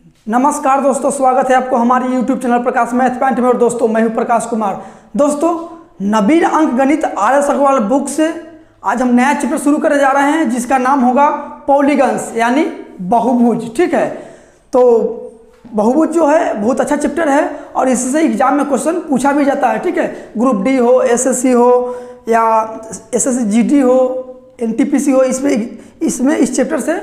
नमस्कार दोस्तों, स्वागत है आपको हमारे YouTube चैनल प्रकाश मैथ पॉइंट में। और दोस्तों मैं हूं प्रकाश कुमार। दोस्तों नवीन अंक गणित RS अग्रवाल बुक से आज हम नया चैप्टर शुरू करने जा रहे हैं जिसका नाम होगा पॉलीगन्स यानी बहुभुज। ठीक है, तो बहुभुज जो है बहुत अच्छा चैप्टर है और इससे एग्जाम में क्वेश्चन पूछा भी जाता है। ठीक है, ग्रुप डी हो, SSC हो या SSC GD हो, NTPC हो, इसमें इस चैप्टर से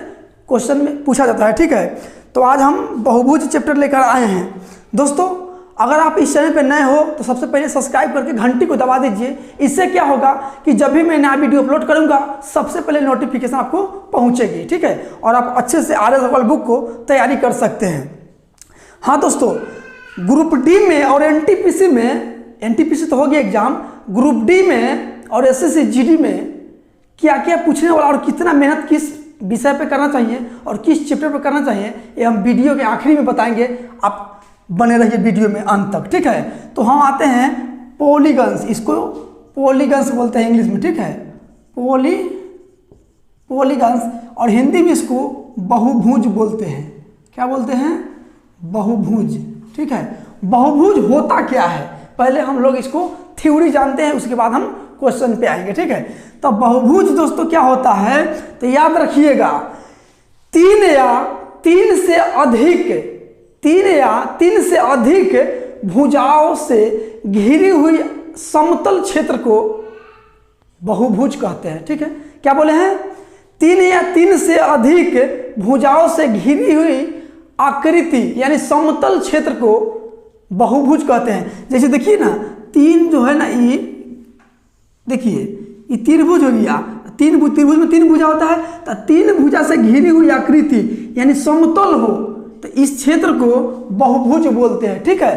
क्वेश्चन में पूछा जाता है। ठीक है, तो आज हम बहुभुज चैप्टर लेकर आए हैं। दोस्तों अगर आप इस चैनल पर नए हो तो सबसे पहले सब्सक्राइब करके घंटी को दबा दीजिए। इससे क्या होगा कि जब भी मैं नया वीडियो अपलोड करूंगा सबसे पहले नोटिफिकेशन आपको पहुंचेगी। ठीक है, और आप अच्छे से RS अग्रवाल बुक को तैयारी कर सकते हैं। हाँ दोस्तों, ग्रुप डी में और NTPC तो हो गया एग्जाम, ग्रुप डी में और SSC GD में क्या क्या पूछने वाला और कितना मेहनत किस विषय पे करना चाहिए और किस चैप्टर पे करना चाहिए ये हम वीडियो के आखिरी में बताएंगे। आप बने रहिए वीडियो में अंत तक। ठीक है, तो हम आते हैं पॉलीगन्स, इसको पॉलीगन्स बोलते हैं इंग्लिश में। ठीक है, पॉलीगन्स और हिंदी में इसको बहुभुज बोलते हैं। क्या बोलते हैं? बहुभुज। ठीक है, बहुभुज होता क्या है पहले हम लोग इसको थ्योरी जानते हैं, उसके बाद हम क्वेश्चन पे आएंगे। ठीक है, तो बहुभुज दोस्तों क्या होता है तो याद रखिएगा, तीन या तीन से अधिक भुजाओं से घिरी हुई समतल क्षेत्र को बहुभुज कहते हैं। ठीक है, क्या बोले हैं? तीन या तीन से अधिक भुजाओं से घिरी हुई आकृति यानी समतल क्षेत्र को बहुभुज कहते हैं। जैसे देखिए ना, तीन जो है ना, ये देखिए ये त्रिभुज हो गया, त्रिभुज में तीन भुजा होता है, तो तीन भुजा से घिरी हुई आकृति यानी समतल हो तो इस क्षेत्र को बहुभुज बोलते हैं। ठीक है,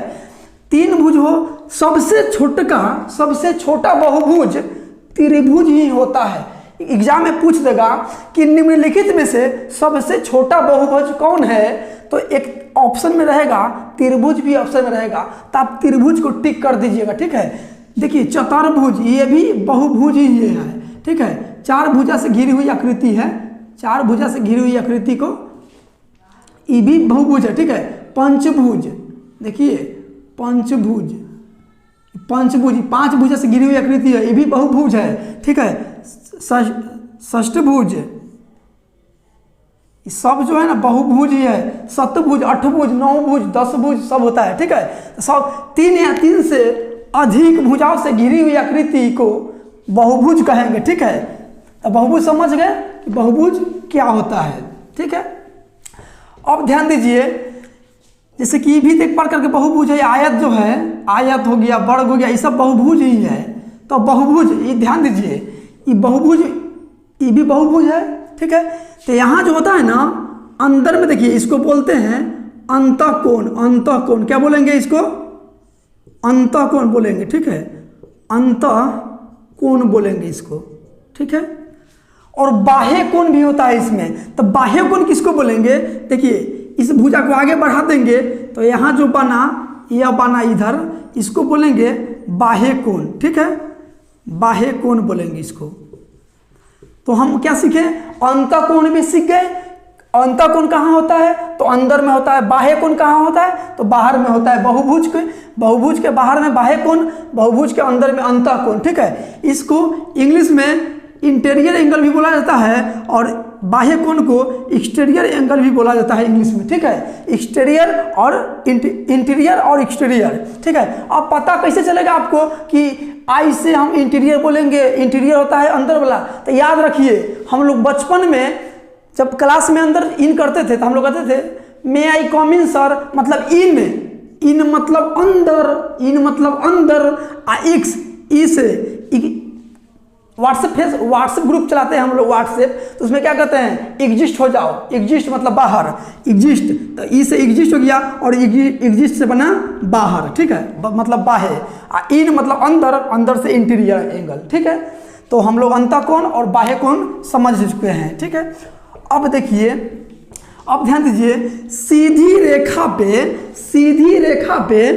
तीन भुज हो, सबसे छोटा बहुभुज त्रिभुज ही होता है। एग्जाम में पूछ देगा कि निम्नलिखित में से सबसे छोटा बहुभुज कौन है, तो एक ऑप्शन में रहेगा त्रिभुज, भी ऑप्शन में रहेगा, तो आप त्रिभुज को टिक कर दीजिएगा। ठीक है, देखिए चतुर्भुज ये भी बहुभुज ही ये है। ठीक है, चार भुजा से घिरी हुई आकृति है, चार भुजा से घिरी हुई आकृति को ये भी बहुभुज है। ठीक है, पंचभुज, देखिए पंचभुज पांच भुजा से घिरी हुई आकृति है, ये भी बहुभुज है। ठीक है, षष्ठभुज सब जो है ना बहुभुज ही है, सतभुज, अठभुज, नौभुज, दसभुज सब होता है। ठीक है, सब तीन या तीन से अधिक भुजाओं से घिरी हुई आकृति को बहुभुज कहेंगे। ठीक है, तो बहुभुज समझ गए कि बहुभुज क्या होता है। ठीक है, अब ध्यान दीजिए, जैसे कि भी एक बार करके बहुभुज है, आयत जो है, आयत हो गया, वर्ग हो गया, ये सब बहुभुज ही है। तो बहुभुज ये ध्यान दीजिए, ये बहुभुज, ये भी बहुभुज है। ठीक है, तो यहाँ जो होता है ना अंदर में, देखिए इसको बोलते हैं अंतःकोण। अंतःकोण क्या बोलेंगे इसको? अंतःकोण बोलेंगे। ठीक है, अंतःकोण बोलेंगे इसको। ठीक है, और बाह्य कोण भी होता है इसमें, तो बाह्य कोण किसको बोलेंगे? देखिए इस भुजा को आगे बढ़ा देंगे तो यहाँ जो बना, यह बना इधर, इसको बोलेंगे बाह्य कोण। ठीक है, बाह्य कोण बोलेंगे इसको। तो हम क्या सीखे? अंतःकोण भी सीख गए। अंतःकोण कहाँ होता है? तो अंदर में होता है। बाह्य कोण कहाँ होता है? तो बाहर में होता है। बहुभुज के बाहर में बाह्य कोण, बहुभुज के अंदर में अंतःकोण। ठीक है, इसको इंग्लिश में इंटीरियर एंगल भी बोला जाता है और बाह्य कोण को एक्सटीरियर एंगल भी बोला जाता है इंग्लिश में। ठीक है, एक्सटीरियर और इंटीरियर और एक्सटीरियर। ठीक है, अब पता कैसे चलेगा आपको कि आई से हम इंटीरियर बोलेंगे, इंटीरियर होता है अंदर वाला। तो याद रखिए, हम लोग बचपन में जब क्लास में अंदर इन करते थे तो हम लोग कहते थे मे आई कम इन सर, मतलब इन मतलब अंदर, एक्स इस व्हाट्सएप ग्रुप चलाते हैं हम लोग व्हाट्सएप, तो उसमें क्या कहते हैं? एग्जिस्ट हो जाओ। एग्जिस्ट मतलब बाहर, एग्जिस्ट, तो ई से एग्जिस्ट हो गया और एग्जिस्ट से बना बाहर। ठीक है, मतलब बाह्य। इन मतलब अंदर से इंटीरियर एंगल। ठीक है, तो हम लोग अंतःकोण और बाह्य कोण समझ चुके हैं। ठीक है, अब देखिए, अब ध्यान दीजिए, सीधी रेखा पे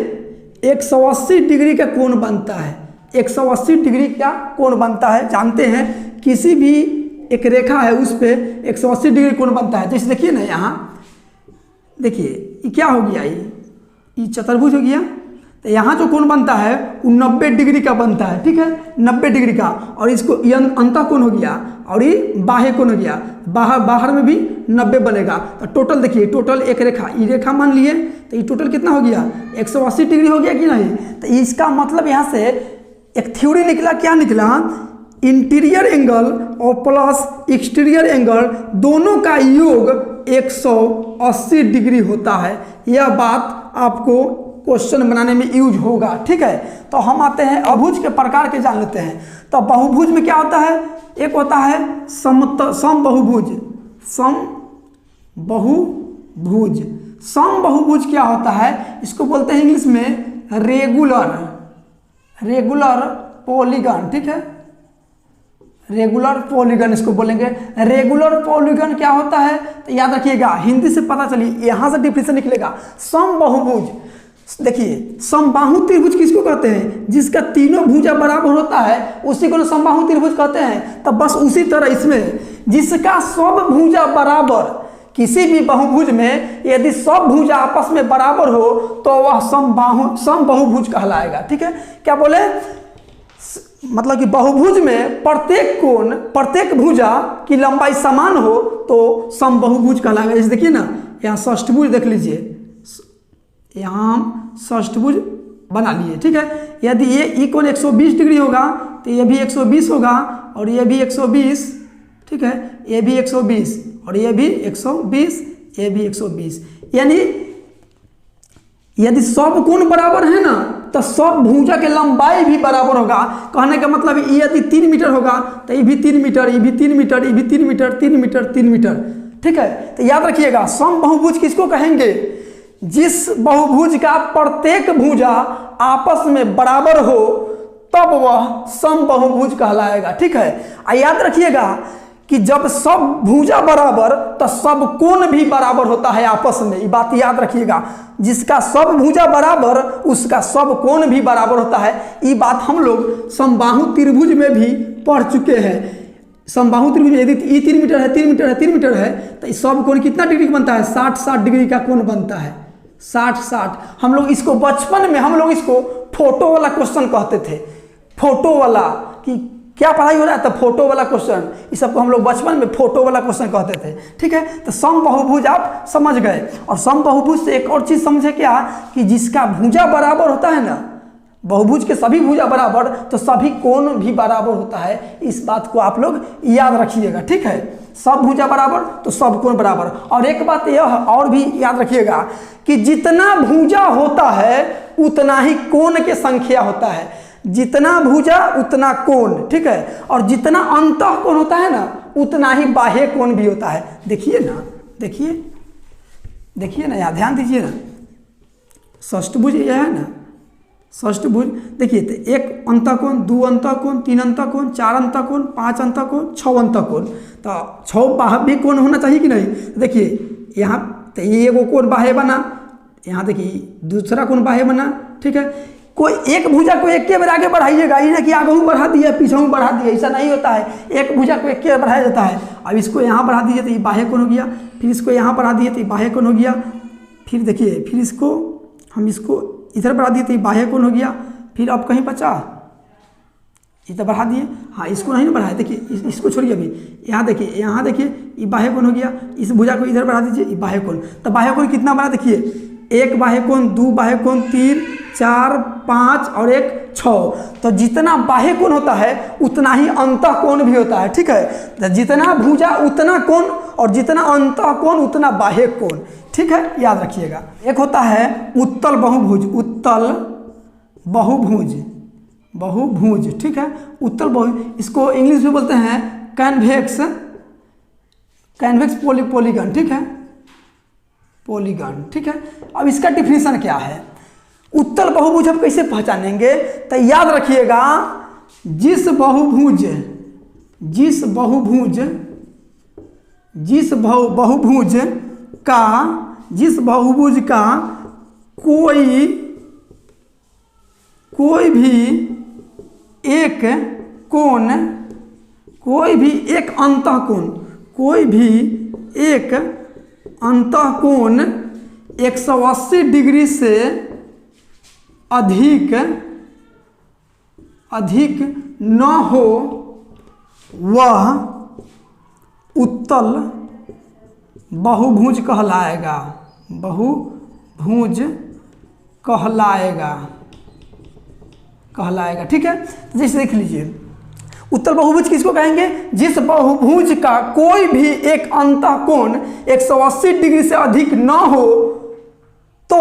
180 डिग्री का कोण बनता है। 180 डिग्री का कोण बनता है, जानते हैं, किसी भी एक रेखा है उस पे 180 डिग्री कोण बनता है। जैसे देखिए ना, यहाँ देखिए ये क्या हो गया, ये चतुर्भुज हो गया। तो यहाँ जो कोण बनता है वो 90 डिग्री का बनता है, ठीक है, 90 डिग्री का। और इसको ये अंतः कोण हो गया और ये बाह्य कोण हो गया, बाहर में भी 90 बनेगा। तो टोटल देखिए, टोटल एक रेखा, ये रेखा मान लिए तो ये टोटल कितना हो गया, 180 डिग्री हो गया कि नहीं। तो इसका मतलब यहाँ से एक थ्योरी निकला, क्या निकला, इंटीरियर एंगल और प्लस एक्सटीरियर एंगल दोनों का योग 180 डिग्री होता है। यह बात आपको क्वेश्चन बनाने में यूज होगा, ठीक है। तो हम आते हैं अभुज के प्रकार के जान लेते हैं। तो बहुभुज में क्या होता है, एक होता है समबहुभुज। समबहुभुज, समबहुभुज क्या होता है, इसको बोलते हैं इंग्लिश में रेगुलर पॉलीगन, ठीक है, रेगुलर पॉलीगन इसको बोलेंगे। रेगुलर पॉलीगन क्या होता है, तो याद रखिएगा, हिंदी से पता चलिए, यहां से डिफिनेशन निकलेगा। समबहुभुज, देखिए समबाहु त्रिभुज किसको कहते हैं, जिसका तीनों भुजा बराबर होता है उसी को समबाहु त्रिभुज कहते हैं। तब बस उसी तरह इसमें जिसका सब भुजा बराबर, किसी भी बहुभुज में यदि सब भुजा आपस में बराबर हो तो वह समबहुभुज कहलाएगा, ठीक है। क्या बोले, मतलब कि बहुभुज में प्रत्येक भुजा की लंबाई समान हो तो समबहुभुज कहलाएगा। जैसे देखिए ना, यहाँ षष्ठभुज देख लीजिए, यहाँ हम षष्ठभुज बना लिए, ठीक है। यदि ये कोण 120 डिग्री होगा तो ये भी 120 होगा और ये भी 120, ठीक है, ये भी 120 और ये भी 120, ये भी 120। यानी यदि सब कोण बराबर है ना तो सब भुजा के लंबाई भी बराबर होगा। कहने का मतलब यदि 3 मीटर होगा तो ये भी 3 मीटर, ये भी 3 मीटर, ये भी 3 मीटर, 3 मीटर, 3 मीटर, ठीक है। तो याद रखिएगा, समबहुभुज किसको कहेंगे, जिस बहुभुज का प्रत्येक भुजा आपस में बराबर हो तब वह समबहुभुज कहलाएगा, ठीक है। याद रखिएगा कि जब सब भुजा बराबर तो सब कोण भी बराबर होता है आपस में, ये बात याद रखिएगा। जिसका सब भुजा बराबर उसका सब कोण भी बराबर होता है। ये बात हम लोग समबाहु त्रिभुज में भी पढ़ चुके हैं। समबाहु त्रिभुज यदि 3 मीटर है, 3 मीटर है, 3 मीटर है तो सब कोण कितना डिग्री बनता है, 60 डिग्री का कोण बनता है, 60। हम लोग इसको बचपन में हम लोग इसको फोटो वाला क्वेश्चन कहते थे, फोटो वाला, कि क्या पढ़ाई हो रहा था, फोटो वाला क्वेश्चन, इस सबको हम लोग बचपन में फोटो वाला क्वेश्चन कहते थे, ठीक है। तो समबहुभुज आप समझ गए। और समबहुभुज से एक और चीज समझे क्या, कि जिसका भुजा बराबर होता है ना, बहुभुज के सभी भुजा बराबर तो सभी कोण भी बराबर होता है। इस बात को आप लोग याद रखिएगा, ठीक है। सब भुजा बराबर तो सब कोण बराबर। और एक बात यह और भी याद रखिएगा कि जितना भुजा होता है उतना ही कोण के संख्या होता है, जितना भुजा उतना कोण, ठीक है। और जितना अंतः कोण होता है ना उतना ही बाह्य कोण भी होता है। देखिए ना, देखिए ना, यहाँ ध्यान दीजिए ना, षष्ठभुज यह है ना, षष्ठभुज देखिए, तो 1 अंतःकोण, 2 अंतःकोण, 3 अंतःकोण, 4 अंतःकोण, 5 अंतःकोण, 6 अंतःकोण। तो 6 बाह्य कोण होना चाहिए कि नहीं। देखिए यहाँ तो ये एगो कोण बाह्य बना, यहाँ देखिए दूसरा कोण बाह्य बना, ठीक है। कोई एक भुजा को एक के बार आगे बढ़ाइएगा, ये ना कि आगे बढ़ा दिया पीछे बढ़ा दिया, ऐसा नहीं होता है। एक भुजा को एक के बढ़ाया जाता है। अब इसको यहाँ बढ़ा दीजिए तो ये बाह्य कोण हो गया, फिर इसको यहाँ बढ़ा दिए तो ये बाह्य कोण हो गया, फिर देखिए फिर इसको हम इसको इधर बढ़ा दिए तो ये बाह्य कोण हो गया। फिर अब कहीं बचा, इधर बढ़ा दिए, हाँ इसको नहीं बढ़ाया, देखिए इसको छोड़िए अभी, यहाँ देखिए ये बाह्य कोण हो गया। इस भुजा को इधर बढ़ा दीजिए, ये बाह्य कोण। तो बाह्य कोण कितना बना, देखिए 1 बाह्य कोण, 2 बाह्य कोण, 3, 4, 5 और 1, 6। तो जितना बाह्य कोण होता है उतना ही अंतः कोण भी होता है, ठीक है। तो जितना भुजा उतना कोण और जितना अंतः कोण उतना बाह्य कोण, ठीक है, याद रखिएगा। एक होता है उत्तल बहुभुज, उत्तल बहुभुज, ठीक है। उत्तल बहुभुज, इसको इंग्लिश में बोलते हैं कन्वेक्स पॉलीगन, ठीक है, पॉलीगन, ठीक है। अब इसका डिफिनेशन क्या है, उत्तल बहुभुज हम कैसे पहचानेंगे, तो याद रखिएगा, जिस बहुभुज का कोई भी एक कोण, कोई भी एक अंतःकोण 180 डिग्री से अधिक न हो वह उत्तल बहुभुज कहलाएगा। बहुभुज कहलाएगा। ठीक है, तो जैसे देख लीजिए, उत्तल बहुभुज किसको कहेंगे? जिस बहुभुज का कोई भी एक अंतःकोण 180 डिग्री से अधिक न हो तो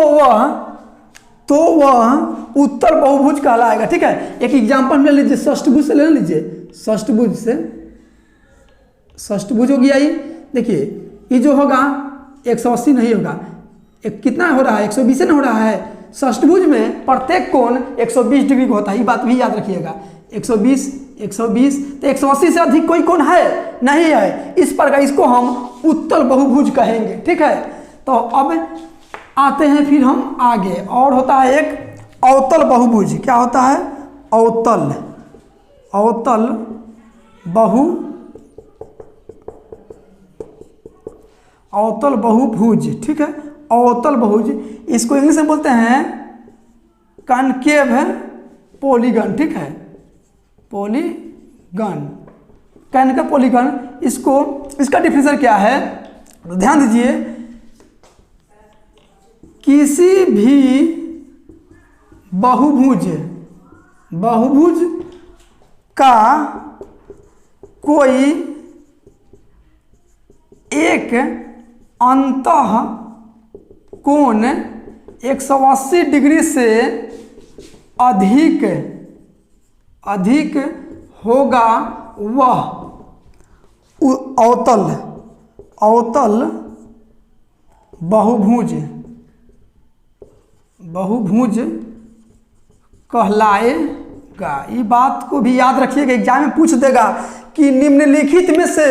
वह उत्तल बहुभुज कहलाएगा। ठीक है, एक एग्जांपल ले लीजिए, षष्ठभुज से ले लीजिए। षष्ठभुज हो गया। ये देखिए, ये जो होगा 180 नहीं होगा, एक कितना हो रहा है? 120 ना हो रहा है। षष्ठभुज में प्रत्येक कोण 120 डिग्री का होता है, ये बात भी याद रखिएगा। 120 तो 180 से अधिक कोई कोण है नहीं है, इस प्रकार इसको हम उत्तल बहुभुज कहेंगे। ठीक है, तो अब आते हैं फिर हम आगे, और होता है एक अवतल बहुभुज। क्या होता है? अवतल बहुभुज। ठीक है, अवतल बहुभुज, इसको इंग्लिश में बोलते हैं कॉनकेव पॉलीगन। ठीक है, कॉनकेव पॉलीगन। इसका डिफिनेशन क्या है? तो ध्यान दीजिए, किसी भी बहुभुज का कोई एक अंतःकोण 180 डिग्री से अधिक होगा, वह अवतल बहुभुज कहलाएगा। ये बात को भी याद रखिएगा, एग्जाम में पूछ देगा कि निम्नलिखित में से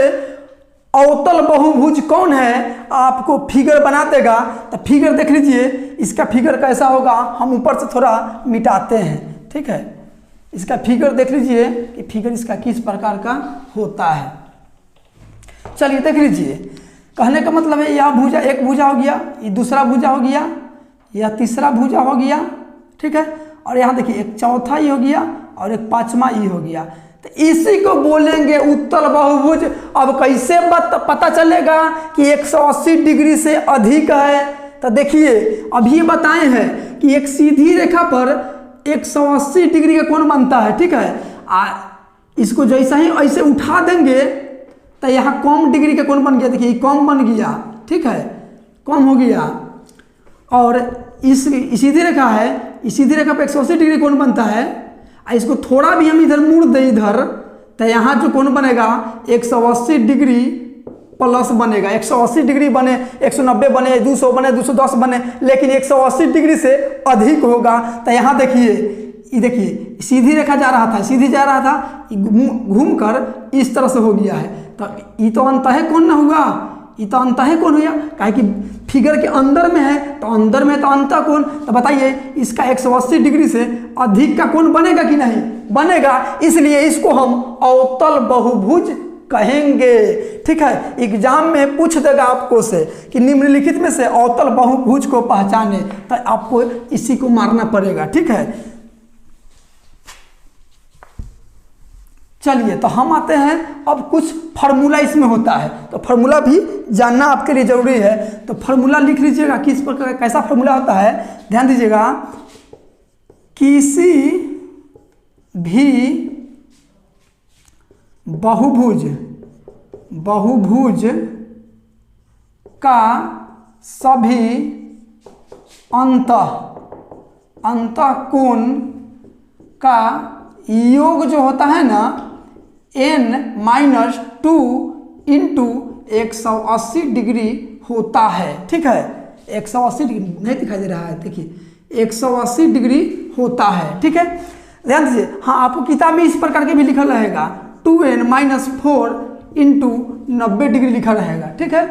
अवतल बहुभुज कौन है, आपको फिगर बना देगा। तो फिगर देख लीजिए, इसका फिगर कैसा होगा, हम ऊपर से थोड़ा मिटाते हैं। ठीक है, इसका फिगर देख लीजिए कि फिगर इसका किस प्रकार का होता है। चलिए देख लीजिए, कहने का मतलब है यह भुजा, एक भुजा हो गया, ये दूसरा भुजा हो गया, यह तीसरा भुजा हो गया। ठीक है, और यहाँ देखिए एक चौथा ई हो गया और एक पांचवा ई हो गया। तो इसी को बोलेंगे उत्तल बहुभुज। अब कैसे पता चलेगा कि 180 डिग्री से अधिक है? तो देखिए, अभी बताए हैं कि एक सीधी रेखा पर 180 डिग्री का कोण बनता है। ठीक है, इसको जैसा ही ऐसे उठा देंगे तो यहाँ कम डिग्री का कोण बन गया। देखिए, कम बन गया। ठीक है, कम हो गया। और सीधी रेखा है, इस सीधी रेखा पर 180 डिग्री कोण बनता है। इसको थोड़ा भी हम इधर मोड़ दें इधर, तो यहाँ जो कोण बनेगा 180 डिग्री प्लस बनेगा। 180 डिग्री बने, 190 बने, 200 बने, 210 बने, लेकिन 180 डिग्री से अधिक होगा। तो यहाँ देखिए, ये देखिए सीधी रेखा जा रहा था, सीधी जा रहा था, घूम कर इस तरह से हो गया है। तो ये तो अंतः कोण ना हुआ, ये तो अंतः कोण हुआ, काहे कि फिगर के अंदर में है, तो अंदर में तो अंतः कोण। तो बताइए, इसका 180 डिग्री से अधिक का कोण बनेगा कि नहीं? बनेगा। इसलिए इसको हम अवतल बहुभुज कहेंगे। ठीक है, एग्जाम में पूछ देगा आपको से कि निम्नलिखित में से अवतल बहुभुज को पहचाने, तो आपको इसी को मारना पड़ेगा। ठीक है, चलिए तो हम आते हैं, अब कुछ फार्मूला इसमें होता है, तो फार्मूला भी जानना आपके लिए जरूरी है। तो फार्मूला लिख लीजिएगा, किस प्रकार कैसा फार्मूला होता है, ध्यान दीजिएगा। किसी भी बहुभुज का सभी अंतःकोण का योग जो होता है ना, n-2 इंटू 180 डिग्री होता है। ठीक है, 180 डिग्री नहीं दिखाई दे रहा है, देखिए 180 डिग्री होता है। ठीक है, ध्यान दीजिए। हाँ, आपको किताब में इस प्रकार के भी लिखा रहेगा, 2n-4 इंटू 90 डिग्री लिखा रहेगा। ठीक है,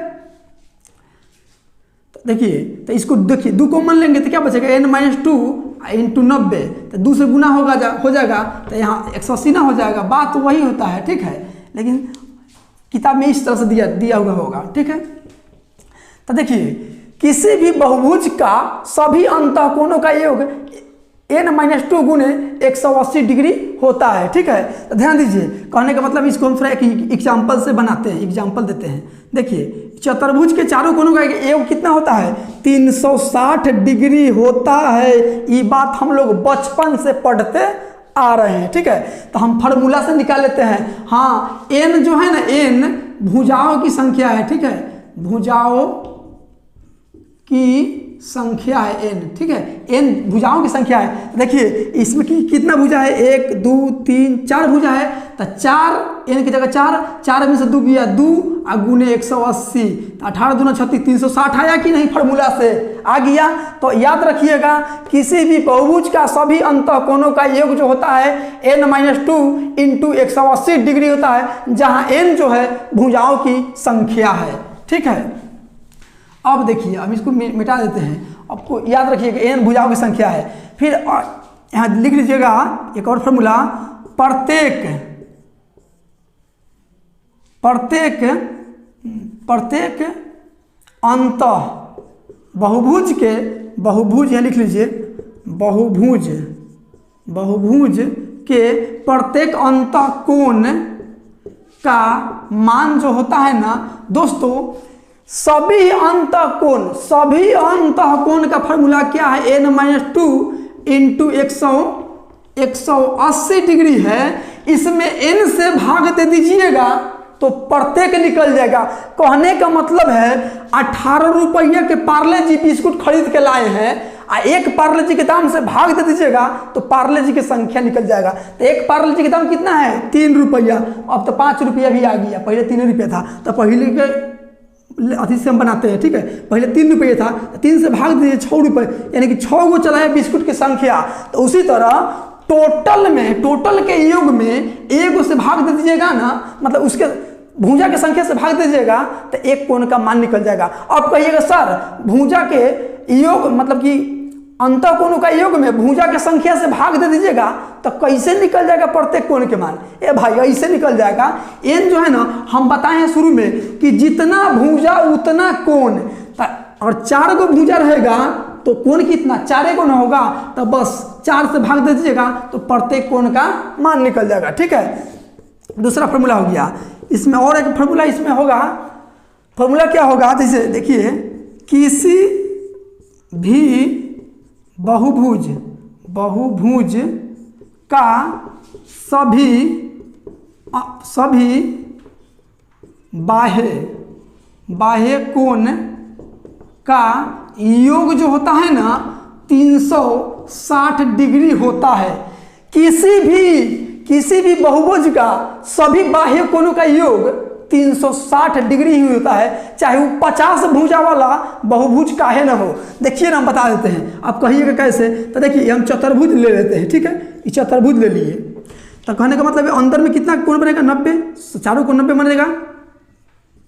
तो देखिए, तो इसको देखिए 2 कॉमन लेंगे तो क्या बचेगा, n-2 इंटू 90, तो 2 से गुना हो जाएगा, तो यहाँ 180 ना हो जाएगा। बात वही होता है। ठीक है, लेकिन किताब में इस तरह से दिया हुआ होगा। ठीक है, तो देखिए किसी भी बहुभुज का सभी अंतःकोणों का योग n-2 गुने 180 डिग्री होता है। ठीक है, तो ध्यान दीजिए, कहने का मतलब इसको हम थोड़ा एक एग्जाम्पल से बनाते हैं, एग्जाम्पल देते हैं। देखिए चतुर्भुज के चारों कोनों का योग कितना होता है? 360 डिग्री होता है। ये बात हम लोग बचपन से पढ़ते आ रहे हैं। ठीक है, तो हम फार्मूला से निकाल लेते हैं। हाँ, n जो है ना, n भुजाओं की संख्या है। ठीक है, भुजाओं की संख्या है n। ठीक है, n भुजाओं की संख्या है। देखिए इसमें कितना भुजा है? 1 2 3 4 भुजा है। तो 4 n की जगह 4 में से 2 गया 2 और गुने 180, 18 दूना 36, 360 आया कि नहीं? फार्मूला से आ गया। तो याद रखिएगा, किसी भी बहुभुज का सभी अंतःकोणों का योग जो होता है n-2 इंटू 180 डिग्री होता है, जहां n जो है भुजाओं की संख्या है। ठीक है, अब देखिए, अब इसको मिटा देते हैं। आपको याद रखिएगा n भुजाओं की संख्या है। फिर यहाँ लिख लीजिएगा एक और फार्मूला, प्रत्येक अंतः बहुभुज यहाँ लिख लीजिए, बहुभुज के प्रत्येक अंतःकोण का मान जो होता है ना दोस्तों, सभी अंतःकोण का फार्मूला क्या है? n-2 इंटू 180 डिग्री है। इसमें n से भाग दे दीजिएगा तो प्रत्येक निकल जाएगा। कहने का मतलब है 18 रुपये के पार्ले जी बिस्कुट खरीद के लाए हैं, एक पार्ले जी के दाम से भाग दे दीजिएगा तो पार्ले जी की संख्या निकल जाएगा। तो एक पार्ले जी का दाम कितना है? 3 रुपया। अब तो 5 रुपया भी आ गया, पहले 3 रुपया था। तो पहले के अति से हम बनाते हैं। ठीक है, पहले 3 रुपये था, 3 से भाग दीजिए 6 रुपये, यानी कि 6 गो चला है बिस्कुट की संख्या। तो उसी तरह टोटल के योग में 1 से भाग दे दीजिएगा ना, मतलब उसके भुजा की संख्या से भाग दीजिएगा तो एक कोण का मान निकल जाएगा। अब कहिएगा सर भुजा के योग मतलब कि अंतःकोणों का योग में भुजा की संख्या से भाग दे दीजिएगा तो कैसे निकल जाएगा प्रत्येक कोण के मान? ए भाई ऐसे निकल जाएगा। n जो है ना, हम बताए हैं शुरू में कि जितना भुजा उतना कोण, और 4 गो भुजा रहेगा तो कोण कितना? 4 कोण होगा। तो बस 4 से भाग दे दीजिएगा तो प्रत्येक कोण का मान निकल जाएगा। ठीक है, दूसरा फार्मूला हो गया। इसमें और एक फार्मूला इसमें होगा। फार्मूला क्या होगा? जैसे देखिए, किसी भी बहुभुज का सभी बाह्य कोण का योग जो होता है ना 360 डिग्री होता है। किसी भी बहुभुज का सभी बाह्य कोणों का योग 360 डिग्री ही होता है, चाहे वो 50 भुजा वाला बहुभुज काहे ना हो। देखिए ना, हम बता देते हैं, आप कहिएगा कैसे? तो देखिए हम चतुर्भुज ले लेते हैं। ठीक है, ये चतुर्भुज ले लिए तो कहने का मतलब है अंदर में कितना कोण बनेगा? 90। चारों को 90 बनेगा,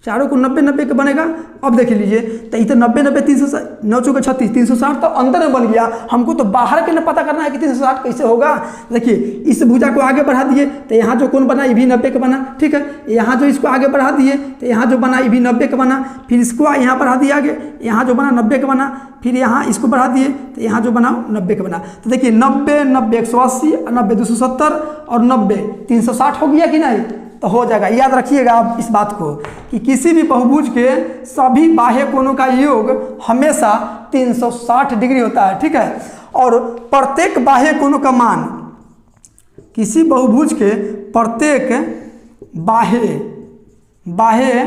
चारों को 90 का बनेगा। अब देख लीजिए, तो ये तो 90 300 9 चौके 36 360 तो अंदर में बन गया। हमको तो बाहर के ना पता करना है कि 360 कैसे होगा। देखिए इस भुजा को आगे बढ़ा दिए तो यहाँ जो कोण बना ये भी 90 का बना। ठीक है, यहाँ जो इसको आगे बढ़ा दिए तो यहाँ जो बना ये भी 90 का बना। फिर इसको यहाँ बढ़ा दिया आगे, यहाँ जो बना 90 का बना। फिर यहाँ इसको बढ़ा दिए तो यहाँ जो बना 90 का बना। तो देखिए 90 180 और 90 270 और 90 360 हो गया कि नहीं? तो हो जाएगा। याद रखिएगा आप इस बात को कि किसी भी बहुभुज के सभी बाह्य कोणों का योग हमेशा 360 डिग्री होता है। ठीक है, और प्रत्येक बाह्य कोणों का मान, किसी बहुभुज के प्रत्येक बाह्य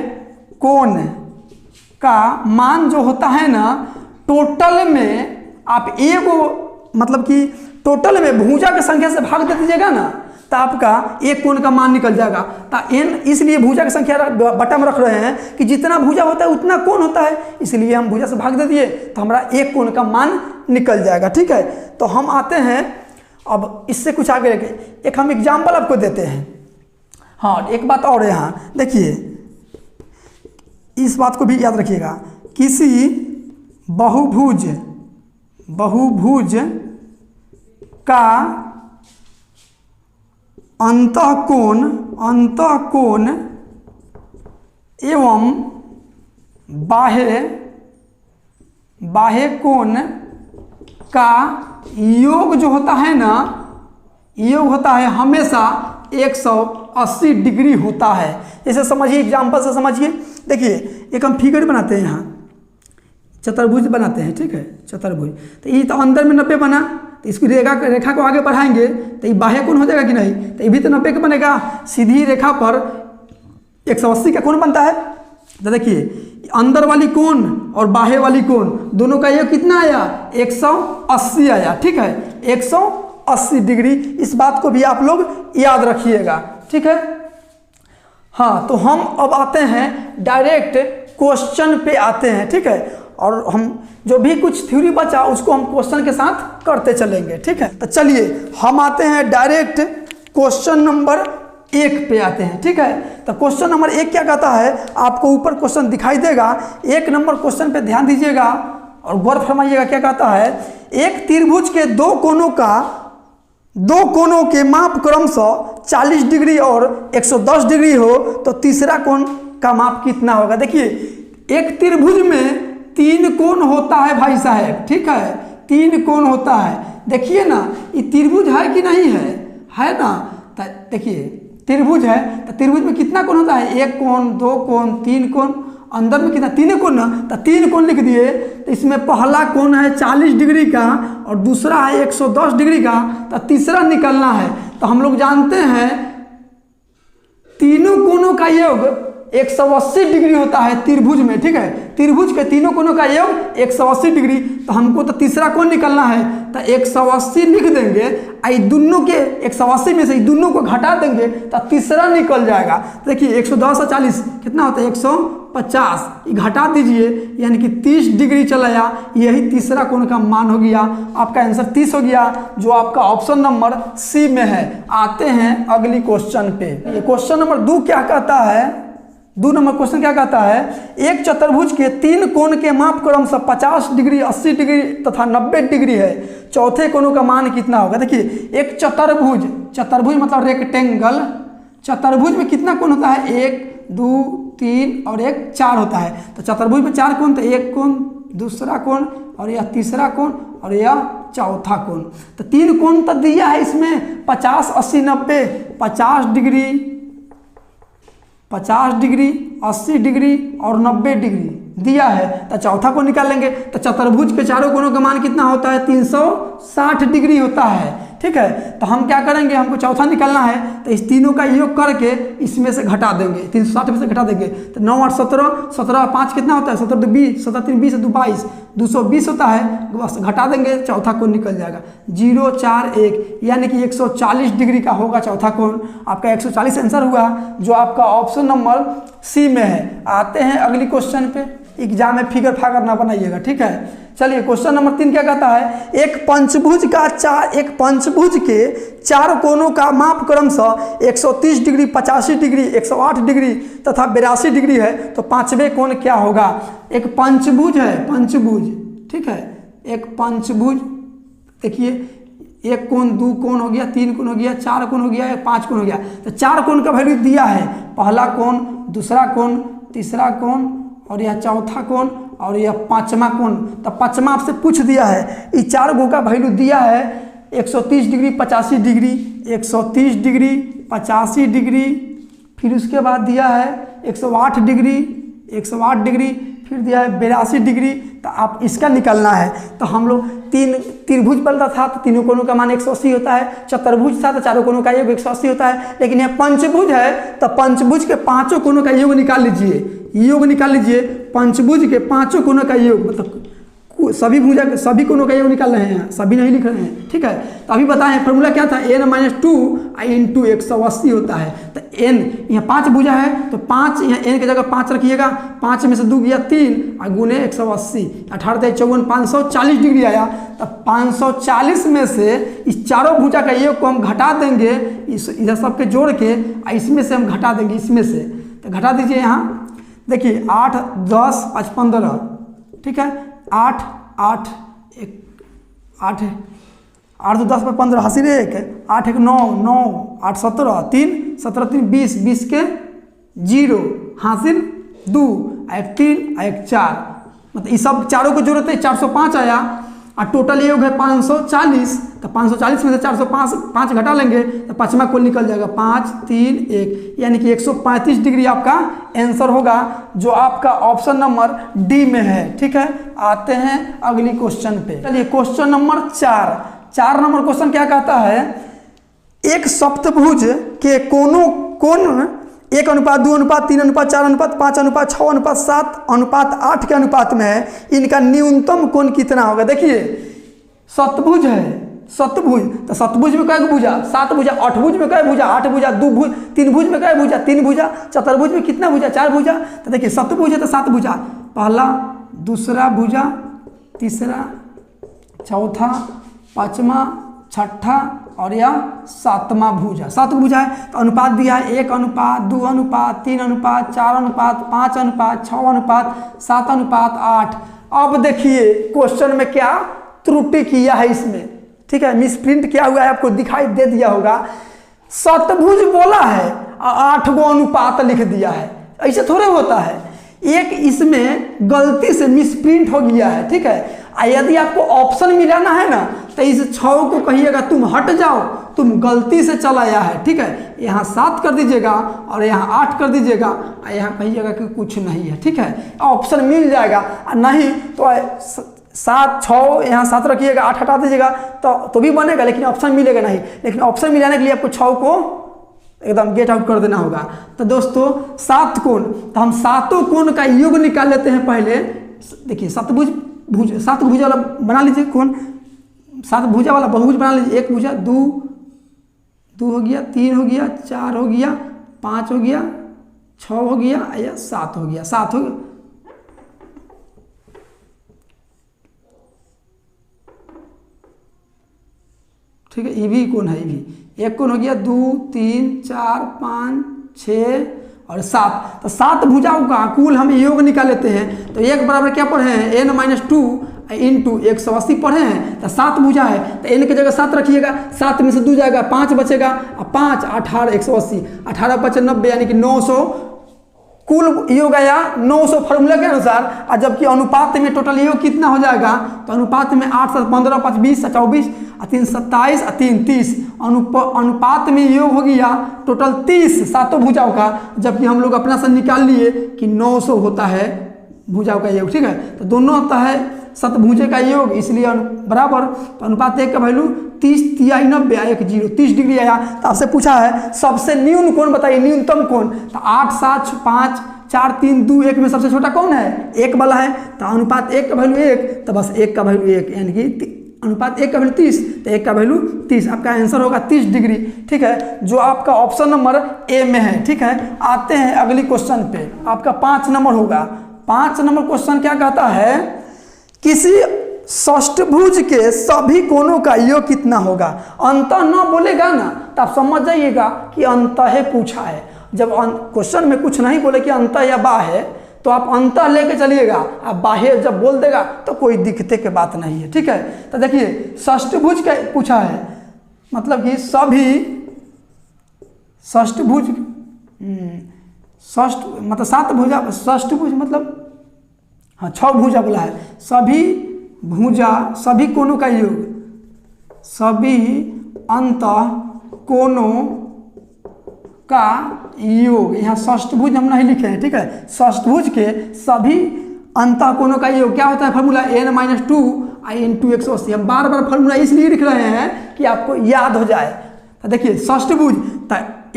कोण का मान जो होता है ना, टोटल में आप मतलब कि टोटल में भुजा की संख्या से भाग दे दीजिएगा ना तो आपका एक कोण का मान निकल जाएगा। तो n इसलिए भुजा की संख्या बटा में रख रहे हैं कि जितना भुजा होता है उतना कोण होता है, इसलिए हम भुजा से भाग दे दिए तो हमारा एक कोण का मान निकल जाएगा। ठीक है, तो हम आते हैं अब इससे कुछ आगे एक हम एग्जाम्पल आपको देते हैं। हाँ, एक बात और है यहाँ देखिए, इस बात को भी याद रखिएगा। किसी बहुभुज का अंतःकोण एवं बाह्य बाह्य कोण का योग जो होता है ना, योग होता है हमेशा 180 डिग्री होता है। जैसे समझिए, एग्जाम्पल से समझिए। देखिए एक हम फिगर बनाते हैं, यहाँ चतुर्भुज बनाते हैं, ठीक है, चतुर्भुज। तो ये तो अंदर में 90 बना, तो इसकी रेखा को आगे बढ़ाएंगे तो ये बाह्य कोण हो जाएगा कि नहीं, तो ये भी तो 90 का बनेगा। सीधी रेखा पर 180 का कोण बनता है। तो देखिए अंदर वाली कोण और बाह्य वाली कोण दोनों का योग कितना आया, 180 आया, ठीक है, 180 डिग्री। इस बात को भी आप लोग याद रखिएगा, ठीक है। हाँ, तो हम अब आते हैं डायरेक्ट क्वेश्चन पे आते हैं, ठीक है। और हम जो भी कुछ थ्योरी बचा उसको हम क्वेश्चन के साथ करते चलेंगे, ठीक है। तो चलिए हम आते हैं डायरेक्ट क्वेश्चन नंबर 1 पे आते हैं, ठीक है। तो क्वेश्चन नंबर 1 क्या कहता है, आपको ऊपर क्वेश्चन दिखाई देगा। 1 नंबर क्वेश्चन पे ध्यान दीजिएगा और गौर फरमाइएगा। क्या कहता है, एक त्रिभुज के दो कोणों के माप क्रमशः 40 डिग्री और 110 डिग्री हो तो तीसरा कोण का माप कितना होगा। देखिए एक त्रिभुज में 3 कोण होता है भाई साहब, ठीक है, 3 कोण होता है। देखिए ना ये त्रिभुज है कि नहीं है ना। तो देखिए त्रिभुज है तो त्रिभुज में कितना कोण होता है, 1 कोण, 2 कोण, 3 कोण। अंदर में कितना, 3 कोण ना, तो 3 कोण लिख दिए। तो इसमें पहला कोण है 40 डिग्री का और दूसरा है 110 डिग्री का, तो तीसरा निकलना है। तो हम लोग जानते हैं तीनों कोणों का योग 180 डिग्री होता है त्रिभुज में, ठीक है। त्रिभुज के तीनों कोणों का योग 180 डिग्री। तो हमको तो तीसरा कोण निकलना है, तो 180 लिख देंगे। आई दोनों के 180 में से दोनों को घटा देंगे तो तीसरा निकल जाएगा। देखिए 110 और 40 कितना होता है, 150। ये घटा दीजिए यानी कि 30 डिग्री चला आया। यही तीसरा कोण का मान हो गया। आपका आंसर 30 हो गया, जो आपका ऑप्शन नंबर सी में है। आते हैं अगली क्वेश्चन पे। ये क्वेश्चन नंबर 2 क्या कहता है, 2 नंबर क्वेश्चन क्या कहता है, एक चतुर्भुज के 3 कोण के माप क्रमशः 50 डिग्री, 80 डिग्री तथा 90 डिग्री है। चौथे कोणों का मान कितना होगा। देखिए एक चतुर्भुज मतलब रेक्टेंगल। चतुर्भुज में कितना कोण होता है, 1, 2, 3 और 1, 4 होता है। तो चतुर्भुज में 4 कोण, तो 1 कोण, दूसरा कोण और यह तीसरा कोण और यह चौथा कोण। तो 3 कोण तो दिया है इसमें 50, 80, 90। 50 डिग्री, 80 डिग्री और 90 डिग्री दिया है। तो चौथा को निकाल लेंगे। तो चतुर्भुज के चारों कोणों का मान कितना होता है, 360 डिग्री होता है, ठीक है। तो हम क्या करेंगे, हमको चौथा निकालना है। तो इस तीनों का योग करके इसमें से घटा देंगे, 360 में से घटा देंगे। तो 9 8 17, 17 5 कितना होता है, 17 2 20, 17 3 20 2 22, 220 होता है। बस घटा देंगे, चौथा कोण निकल जाएगा 0 4 1, यानी कि 140 डिग्री का होगा चौथा कोण। आपका 140 आंसर हुआ, जो आपका ऑप्शन नंबर सी में है। आते हैं अगली क्वेश्चन पे। एग्जाम में फिगर फागर ना बनाइएगा, ठीक है। चलिए क्वेश्चन नंबर 3 क्या कहता है, एक पंचभुज के 4 कोणों का माप क्रमशः 130 डिग्री, 85 डिग्री, 108 डिग्री तथा 82 डिग्री है। तो पांचवें कोण क्या होगा। एक पंचभुज है, पंचभुज, ठीक है, एक पंचभुज। देखिए 1 कोण, 2 कोण हो गया, 3 कोण हो गया, 4 कोण हो गया, 5 कोण हो गया। तो 4 कोण का वैल्यू दिया है, पहला कोण, दूसरा कोण, तीसरा कोण और यह चौथा कोण और यह 5वां कोण। तो 5वां आपसे पूछ दिया है, ये 4 गो का वैल्यू दिया है 130 डिग्री, 85 डिग्री, 130 डिग्री, 85 डिग्री, फिर उसके बाद दिया है 108 डिग्री, 108 डिग्री, फिर दिया है 82 डिग्री। तो आप इसका निकालना है। तो हम लोग 3 त्रिभुज बनता था तो तीनों कोणों का मान 180 होता है। चतुर्भुज था तो चारों कोणों का योग 180 होता है। लेकिन यह पंचभुज है तो पंचभुज के 5 कोणों का योग निकाल लीजिए, योग निकाल लीजिए। पंचभुज के 5 कोणों का योग मतलब सभी कोणों का योग निकाल रहे हैं, सभी नहीं लिख रहे हैं, ठीक है। तो अभी बताएं फॉर्मूला क्या था, n-2 इंटू 180 होता है। तो n यहाँ 5 भुजा है तो 5 यहाँ n की जगह 5 रखिएगा। 5 में से 2 गया 3 और गुने 180, 18 54, 540 डिग्री आया। तो 540 में से इस चारों भुजा का योग को हम घटा देंगे, इधर सबके जोड़ के इसमें से हम घटा देंगे, इसमें से। तो घटा दीजिए यहाँ, देखिए 8 10 5 15, ठीक है। 8 8 1 8 8 2 10 15 हासिल 1, 8 1 9 9 8 17 3 17 3 20 20 के 0 हासिल 2 1 3 1 4। मतलब इस सब चारों को जरूरत है 405 आया और टोटल योग है 540। तो 540 में से 405 घटा लेंगे तो पाँचवा कोण निकल जाएगा 5 3 1 यानी कि 135 डिग्री आपका आंसर होगा, जो आपका ऑप्शन नंबर डी में है। ठीक है, आते हैं अगली क्वेश्चन पे। चलिए क्वेश्चन नंबर 4 नंबर क्वेश्चन क्या कहता है, एक सप्तभुज के कोण 1:2:3:4:5:6:7:8 के अनुपात में है, इनका न्यूनतम कोण कितना होगा। देखिए सप्तभुज है, सप्तभुज तो सप्तभुज में कई भुजा 7 भुजा, अठभुज में कई भुजा 8 भुजा, 2 भुज, 3 भुज में कई भुजा 3 भुजा, चतुर्भुज में कितना भुजा 4 भुजा। तो देखिए सप्तभुज है तो 7 भुजा, पहला दूसरा भुजा, तीसरा चौथा पाँचवा छठा और यह 7वां भुजा, 7 भुजा है। तो अनुपात दिया है 1:2:3:4:5:6:7:8। अब देखिए क्वेश्चन में क्या त्रुटि किया है इसमें, ठीक है, मिसप्रिंट क्या हुआ है आपको दिखाई दे दिया होगा। सतभुज बोला है और 8 गो अनुपात लिख दिया है, ऐसे थोड़े होता है। एक इसमें गलती से मिसप्रिंट हो गया है, ठीक है। यदि आपको ऑप्शन मिलाना है ना तो इस 6 को कहिएगा तुम हट जाओ, तुम गलती से चला आया है, ठीक है। यहाँ 7 कर दीजिएगा और यहाँ 8 कर दीजिएगा और यहाँ कहिएगा कि कुछ नहीं है, ठीक है। ऑप्शन मिल जाएगा, नहीं तो 7 6 यहाँ 7 रखिएगा, 8 हटा दीजिएगा तो भी बनेगा, लेकिन ऑप्शन मिलेगा नहीं। लेकिन ऑप्शन मिलाने के लिए आपको 6 को एकदम गेट आउट कर देना होगा। तो दोस्तों 7 कोण, तो हम 7 कोण का योग निकाल लेते हैं पहले। देखिए 7 भुजा वाला बना लीजिए कोण, 7 भुजा वाला बहुभुज बना लीजिए। 1 भुजा 2 हो गया, 3 हो गया, 4 हो गया, 5 हो गया, 6 हो गया या 7 हो गया, 7 हो गया। ठीक है, ये भी कोण है, ये भी एक कोण हो गया, 2 3 4 5 6 और 7। तो 7 भुजाओं का कुल हम योग निकाल लेते हैं। तो 1 बराबर क्या पढ़े हैं, n-2 इंटू 180 पढ़े हैं। तो 7 भुजा है तो n की जगह 7 रखिएगा, 7 में से 2 जाएगा 5 बचेगा, और 5 18 180, 18 5 90 यानी कि 900 कुल योग आया 900 फार्मूला के अनुसार। और जबकि अनुपात में टोटल योग कितना हो जाएगा, तो अनुपात में 8 7 15 5 20 24 और 3 27 और 3 30, अनुपात में योग हो गया टोटल 30 7 भुजाओं का। जबकि हम लोग अपना से निकाल लिए कि 900 होता है भुजाओं का योग, ठीक है। तो दोनों होता है सतभुजे का योग, इसलिए बराबर। तो अनुपात 1 का वैल्यू 30 3 90 1 0 30 डिग्री आया। तो आपसे पूछा है सबसे न्यून कोण बताइए, न्यूनतम कोण। तो 8 7 5 4 3 2 1 में सबसे छोटा कौन है, 1 वाला है। तो अनुपात 1 का वैल्यू 1, तो बस 1 का वैल्यू 1 यानी कि अनुपात 1 का वैल्यू 30, तो 1 का वैल्यू 30। आपका आंसर होगा 30 डिग्री, ठीक है, जो आपका ऑप्शन नंबर ए में है, ठीक है। आते हैं अगली क्वेश्चन पे, आपका 5 नंबर होगा। 5 नंबर क्वेश्चन क्या कहता है, किसी षष्ठभुज के सभी कोणों का योग कितना होगा। अंतः न बोलेगा ना तो आप समझ जाइएगा कि अंतः पूछा है। जब क्वेश्चन में कुछ नहीं बोले कि अंतः या बाह्य, तो आप अंतः लेके चलिएगा। आप बाह्य जब बोल देगा तो कोई दिक्कत की बात नहीं है, ठीक है। तो देखिए षष्ठभुज का पूछा है, मतलब कि सभी षष्ठभुज षष्ठ मतलब 7 भुजा, षष्ठभुज मतलब हाँ 6 भुजा बोला है। सभी भुजा सभी कोणों का योग, सभी अंतः कोणों का योग। यहाँ षष्ठभुज हम नहीं लिखे हैं, ठीक है। षष्ठभुज के सभी अंतः कोणों का योग क्या होता है, फार्मूला n-2 इंटू 180। हम बार बार फार्मूला इसलिए लिख रहे हैं कि आपको याद हो जाए। तो देखिए षष्ठभुज,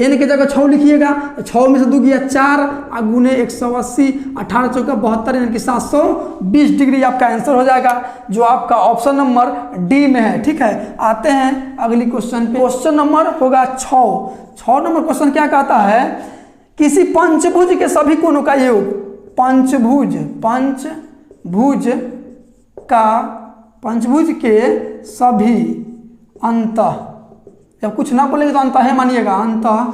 n की जगह 6 लिखिएगा, 6 में से 2 गया 4 और गुने 180, 18 चौका 72 यानी कि 720 डिग्री आपका आंसर हो जाएगा, जो आपका ऑप्शन नंबर डी में है, ठीक है। आते हैं अगली क्वेश्चन पे। क्वेश्चन नंबर होगा 6 नंबर क्वेश्चन क्या कहता है, किसी पंचभुज के सभी कोणों का योग। पंचभुज के सभी अंतः, जब कुछ ना बोलेंगे तो अंतः है मानिएगा, अंतः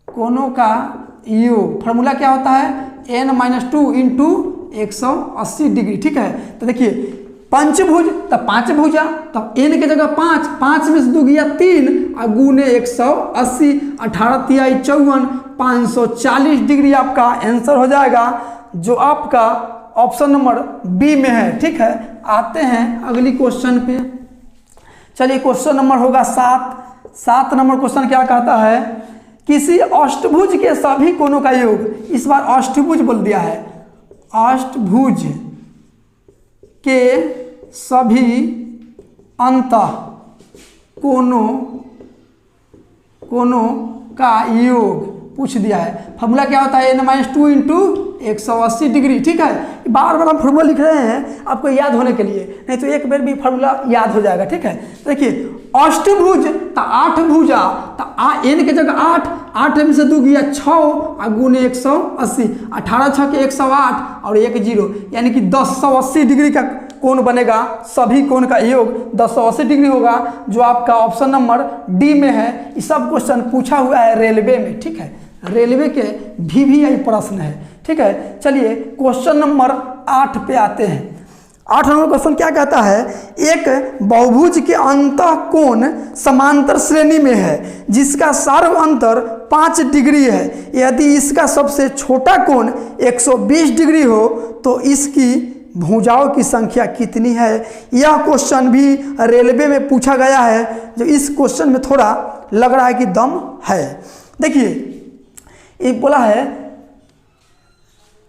कोणों का योग। फार्मूला क्या होता है, n-2 इंटू 180 डिग्री, ठीक है। तो देखिए पंचभुज तो 5 भुजा, तो n की जगह 5 में से 2 गया 3 और गुने 180, 18 3 54 540 डिग्री आपका आंसर हो जाएगा, जो आपका ऑप्शन नंबर बी में है। ठीक है, आते हैं अगली क्वेश्चन पे। चलिए क्वेश्चन नंबर होगा 7 नंबर क्वेश्चन क्या कहता है, किसी अष्टभुज के सभी कोणों का योग, इस बार अष्टभुज बोल दिया है, अष्टभुज के सभी अंतः कोणों का योग पूछ दिया है। फॉर्मूला क्या होता है, n-2 इंटू 180 डिग्री। ठीक है, बार बार हम फॉर्मूला लिख रहे हैं आपको याद होने के लिए, नहीं तो एक बार भी फॉर्मूला याद हो जाएगा। ठीक है, देखिए अष्टभुज तो 8 भुजा, तो n के जगह 8 में से 2 गया 6 गुने 180, 18 6 के 108 और 1 0, यानी कि 1080 डिग्री का कोण बनेगा। सभी कोण का योग 1080 डिग्री होगा, जो आपका ऑप्शन नंबर डी में है। ये सब क्वेश्चन पूछा हुआ है रेलवे में। ठीक है, रेलवे के VVI प्रश्न है। ठीक है, चलिए क्वेश्चन नंबर 8 पे आते हैं। 8 नंबर क्वेश्चन क्या कहता है, एक बहुभुज के अंतः कोण समांतर श्रेणी में है जिसका सार्व अंतर 5 डिग्री है। यदि इसका सबसे छोटा कोण 120 डिग्री हो तो इसकी भुजाओं की संख्या कितनी है। यह क्वेश्चन भी रेलवे में पूछा गया है, जो इस क्वेश्चन में थोड़ा लग रहा है कि दम है। देखिए एक बोला है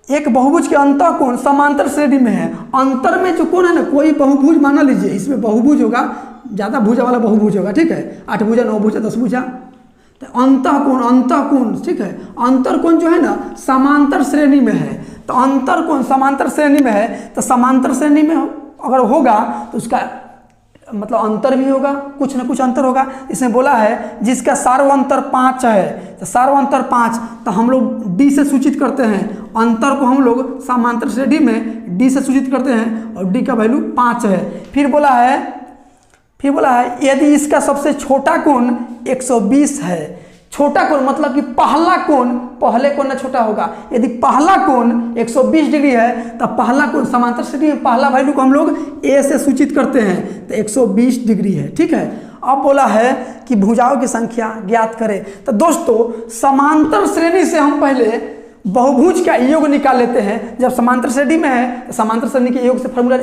एक बहुभुज के अंतः कोण समांतर श्रेणी में है। अंतर में जो कोण है ना, कोई बहुभुज माना लीजिए, इसमें बहुभुज होगा, ज़्यादा भुजा वाला बहुभुज होगा। ठीक है, 8 भुजा 9 भुजा 10 भुजा, तो अंतः कोण। ठीक है, अंतर कोण जो है ना समांतर श्रेणी में है, तो अंतर कोण समांतर श्रेणी में है, तो समांतर श्रेणी में अगर होगा तो उसका मतलब अंतर भी होगा, कुछ ना कुछ अंतर होगा। इसमें बोला है जिसका सार्व अंतर 5 है, तो सार्व अंतर 5, तो हम लोग डी से सूचित करते हैं। अंतर को हम लोग समांतर श्रेणी में डी से सूचित करते हैं और डी का वैल्यू 5 है। फिर बोला है यदि इसका सबसे छोटा कोण 120 है। छोटा कोण मतलब कि पहला कोण, पहले कोण ना छोटा होगा। यदि पहला कोण 120 डिग्री है तो पहला कोण समांतर श्रेणी में पहला वैल्यू को हम लोग ए से सूचित करते हैं, तो 120 डिग्री है। ठीक है, अब बोला है कि भुजाओं की संख्या ज्ञात करें। तो दोस्तों समांतर श्रेणी से हम पहले बहुभुज का योग निकाल लेते हैं। जब समांतर श्रेणी में है तो समांतर श्रेणी के योग से फॉर्मूला,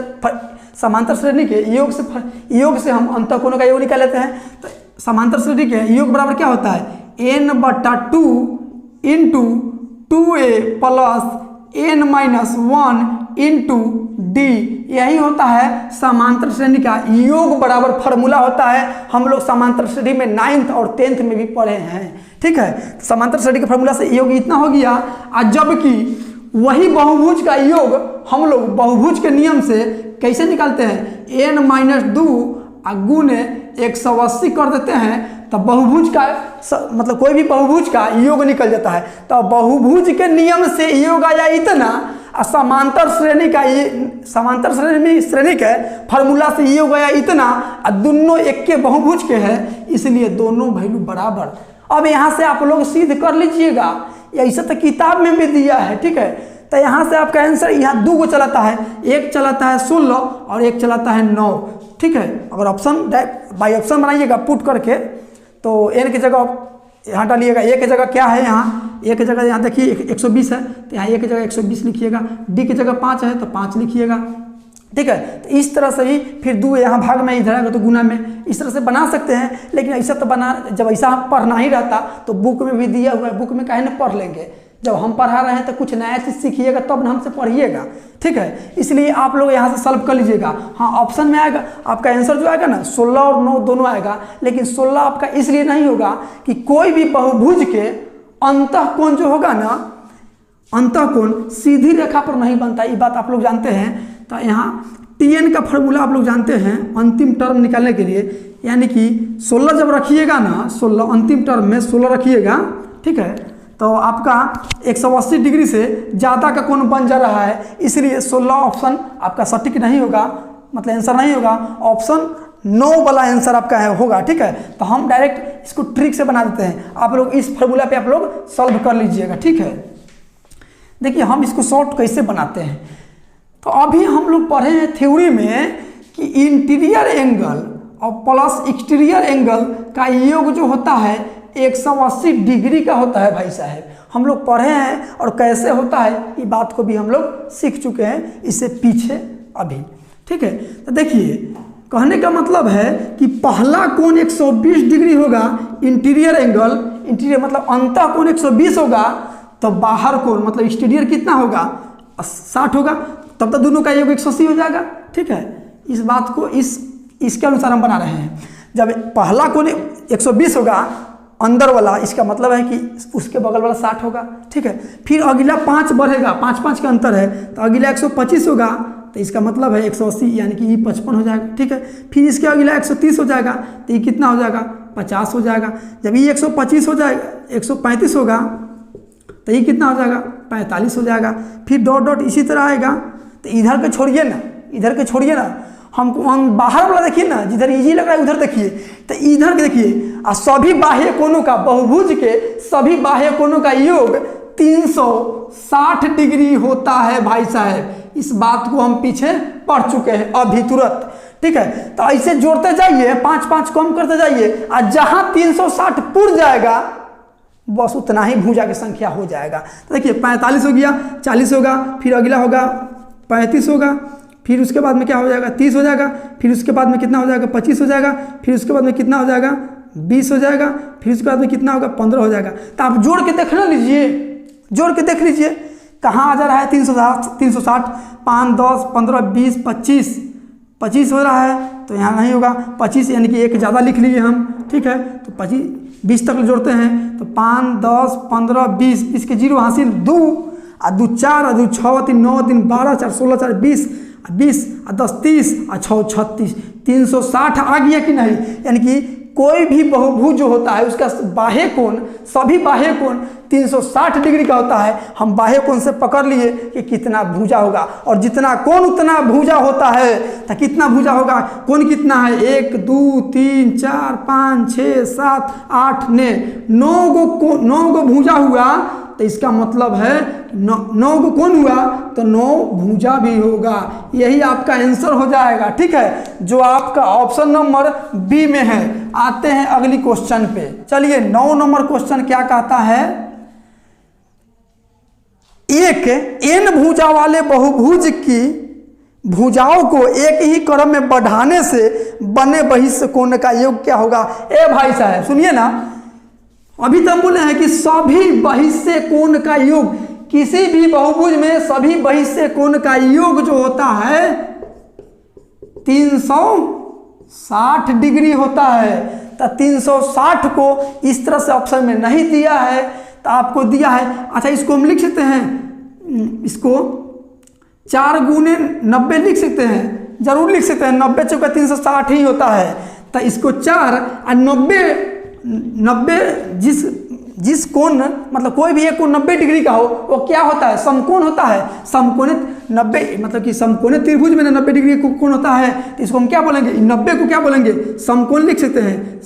समांतर श्रेणी के योग से हम अंतःकोणों का योग निकाल लेते हैं। तो समांतर श्रेणी के योग बराबर क्या होता है, n/2 into 2a plus n-1 into D. यही होता है समांतर श्रेणी का योग बराबर फॉर्मूला होता है। हम लोग समांतर श्रेणी में 9th और 10th में भी पढ़े हैं। ठीक है, समांतर श्रेणी के फॉर्मूला से योग इतना हो गया, और जबकि वही बहुभुज का योग हम लोग बहुभुज के नियम से कैसे निकालते हैं, n-2 गुने 180 कर देते हैं, तो बहुभुज का मतलब कोई भी बहुभुज का योग निकल जाता है। तो बहुभुज के नियम से योग आया इतना, और समांतर श्रेणी के फॉर्मूला से योग आया इतना, और दोनों एक के बहुभुज के हैं, इसलिए दोनों वैल्यू बराबर। अब यहाँ से आप लोग सिद्ध कर लीजिएगा, ऐसा तो किताब में भी दिया है। ठीक है, तो यहाँ से आपका आंसर यहाँ 2 चलाता है, एक चलाता है 16 और एक चलाता है 9। ठीक है, अगर ऑप्शन बाई ऑप्शन बनाइएगा पुट करके, तो n की जगह यहाँ डालिएगा, ए की जगह क्या है, यहाँ ए की जगह यहाँ देखिए 120 है, तो यहाँ ए की जगह 120 लिखिएगा, डी की जगह 5 है तो 5 लिखिएगा। ठीक है, तो इस तरह से ही फिर 2 यहाँ भाग में, इधर आएगा तो गुना में, इस तरह से बना सकते हैं। लेकिन ऐसा तो जब ऐसा पढ़ना ही रहता तो बुक में भी दिया हुआ है, बुक में काहे न पढ़ लेंगे। जब हम पढ़ा रहे हैं तो कुछ नया चीज़ सीखिएगा तब ना हमसे पढ़िएगा। ठीक है, इसलिए आप लोग यहाँ से सॉल्व कर लीजिएगा। हाँ, ऑप्शन में आएगा आपका आंसर जो आएगा ना 16 और 9 दोनों आएगा, लेकिन 16 आपका इसलिए नहीं होगा कि कोई भी बहुभुज के अंतःकोण जो होगा ना, अंतःकोण सीधी रेखा पर नहीं बनता, ये बात आप लोग जानते हैं। तो यहाँ TN का फॉर्मूला आप लोग जानते हैं अंतिम टर्म निकालने के लिए, यानी कि 16 जब रखिएगा ना, 16 अंतिम टर्म में 16 रखिएगा। ठीक है, तो आपका 180 डिग्री से ज़्यादा का कोण बन जा रहा है, इसलिए 16 ऑप्शन आपका सटीक नहीं होगा, मतलब आंसर नहीं होगा। ऑप्शन 9 वाला आंसर आपका होगा। ठीक है, तो हम डायरेक्ट इसको ट्रिक से बना देते हैं। आप लोग इस फॉर्मूला पे आप लोग सॉल्व कर लीजिएगा। ठीक है, देखिए हम इसको शॉर्ट कैसे बनाते हैं। तो अभी हम लोग पढ़े हैं थ्योरी में कि इंटीरियर एंगल और प्लस एक्सटीरियर एंगल का योग जो होता है 180 डिग्री का होता है भाई साहब। हम लोग पढ़े हैं और कैसे होता है ये बात को भी हम लोग सीख चुके हैं इससे पीछे अभी, ठीक है। तो देखिए कहने का मतलब है कि पहला कोण 120 डिग्री होगा इंटीरियर एंगल, इंटीरियर मतलब अंतः कोण 120 होगा, तो बाहर कोण मतलब एक्सटीरियर कितना होगा 60 होगा, तब तो दोनों का योग 180 हो जाएगा, ठीक है। इस बात को इसके अनुसार हम बना रहे हैं। जब पहला कोण 120 होगा अंदर वाला, इसका मतलब है कि उसके बगल वाला 60 होगा, ठीक है। फिर अगला 5 बढ़ेगा, 5 का अंतर है, तो अगला 125 होगा, तो इसका मतलब है 180 यानी कि ये 55 हो जाएगा, ठीक है। फिर इसके अगला 130 हो जाएगा, तो ये कितना हो जाएगा 50 हो जाएगा। जब ये 125 हो जाएगा 135 होगा, तो ये कितना हो जाएगा 45 हो जाएगा। फिर डॉट डॉट इसी तरह आएगा, तो इधर के छोड़िए ना, इधर के छोड़िए ना, हम बाहर वाला देखिए ना, जिधर इजी लग रहा है उधर देखिए, तो इधर के देखिए। और सभी बाह्य कोणों का, बहुभुज के सभी बाह्य कोणों का योग 360 डिग्री होता है भाई साहब। इस बात को हम पीछे पढ़ चुके हैं अभी तुरंत, ठीक है। तो ऐसे जोड़ते जाइए, 5 कम करते जाइए, और जहां 360 पुर जाएगा बस उतना ही भुजा की संख्या हो जाएगा। तो देखिए 45 हो गया, 40 होगा, फिर अगला होगा 35 होगा, फिर उसके बाद में क्या हो जाएगा 30 हो जाएगा, फिर उसके बाद में कितना हो जाएगा 25 हो जाएगा, फिर उसके बाद में कितना हो जाएगा 20 हो जाएगा, फिर उसके बाद में कितना होगा 15 हो जाएगा। तो आप जोड़ के देख ना लीजिए, जोड़ के देख लीजिए कहाँ आ जा रहा है 360, 5, 10, 15, 20, 25 हो रहा है, तो यहाँ नहीं होगा 25 यानी कि एक ज़्यादा लिख लीजिए हम, ठीक है। तो 20 तक जोड़ते हैं, तो 5, 10, 15, 20, इसके जीरो हासिल 2 और 2 4 और 2 6 3 9 3 12 4 16 4 20 और 10 30 और 6 36 360 आ गया कि नहीं। यानी कि कोई भी बहुभुज जो होता है उसका बाह्य कोण, सभी बाह्य कोण 360 डिग्री का होता है। हम बाह्य कोण से पकड़ लिए कि कितना भुजा होगा, और जितना कोण उतना भुजा होता है। तो कितना भुजा होगा, कोण कितना है 1 2 3 4 5 6 7 8 9 गो भुजा हुआ, तो इसका मतलब है 9 गो कोण हुआ तो 9 भुजा भी होगा। यही आपका आंसर हो जाएगा, ठीक है, जो आपका ऑप्शन नंबर बी में है। आते हैं अगली क्वेश्चन पे। चलिए 9 नंबर क्वेश्चन क्या कहता है, एक n भुजा वाले बहुभुज की भुजाओं को एक ही क्रम में बढ़ाने से बने बहिष्ठ कोण का योग क्या होगा। ए भाई साहब सुनिए ना, अभी तो हम बोले हैं कि सभी बहिष्ठ कोण का योग, किसी भी बहुभुज में सभी बहिष्ठ कोण का योग जो होता है 360 डिग्री होता है। तो 360 को इस तरह से ऑप्शन में नहीं दिया है, तो आपको दिया है। अच्छा इसको हम लिख सकते हैं, इसको 4 गुने 90 लिख सकते हैं, जरूर लिख सकते हैं। 90 चौका 360 ही होता है, तो इसको 4 और 90 जिस कोण मतलब कोई भी एक कोण 90 डिग्री का हो वो क्या होता है, समकोण होता है। समकोणित 90 मतलब कि समकोणित त्रिभुज में 90 डिग्री का कोण होता है, तो इसको हम क्या बोलेंगे, 90 को क्या बोलेंगे, समकोण लिख सकते हैं,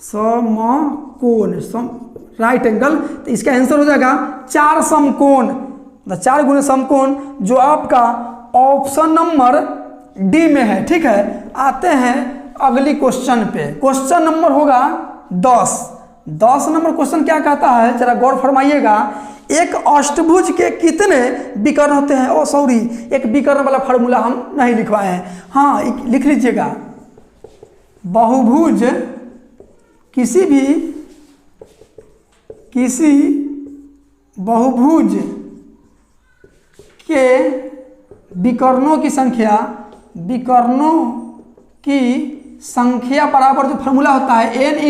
समकोण, राइट एंगल। तो इसका आंसर हो जाएगा 4 समकोण, 4 गुने समकोण, जो आपका ऑप्शन नंबर डी में है, ठीक है। आते हैं अगली क्वेश्चन पे। क्वेश्चन नंबर होगा 10 नंबर क्वेश्चन क्या कहता है, जरा गौर फरमाइएगा। एक अष्टभुज के कितने विकर्ण होते हैं। ओ सॉरी, एक विकर्ण वाला फार्मूला हम नहीं लिखवाए हैं, हाँ लिख लीजिएगा। बहुभुज किसी बहुभुज के विकर्णों की संख्या बराबर जो फार्मूला होता है n ×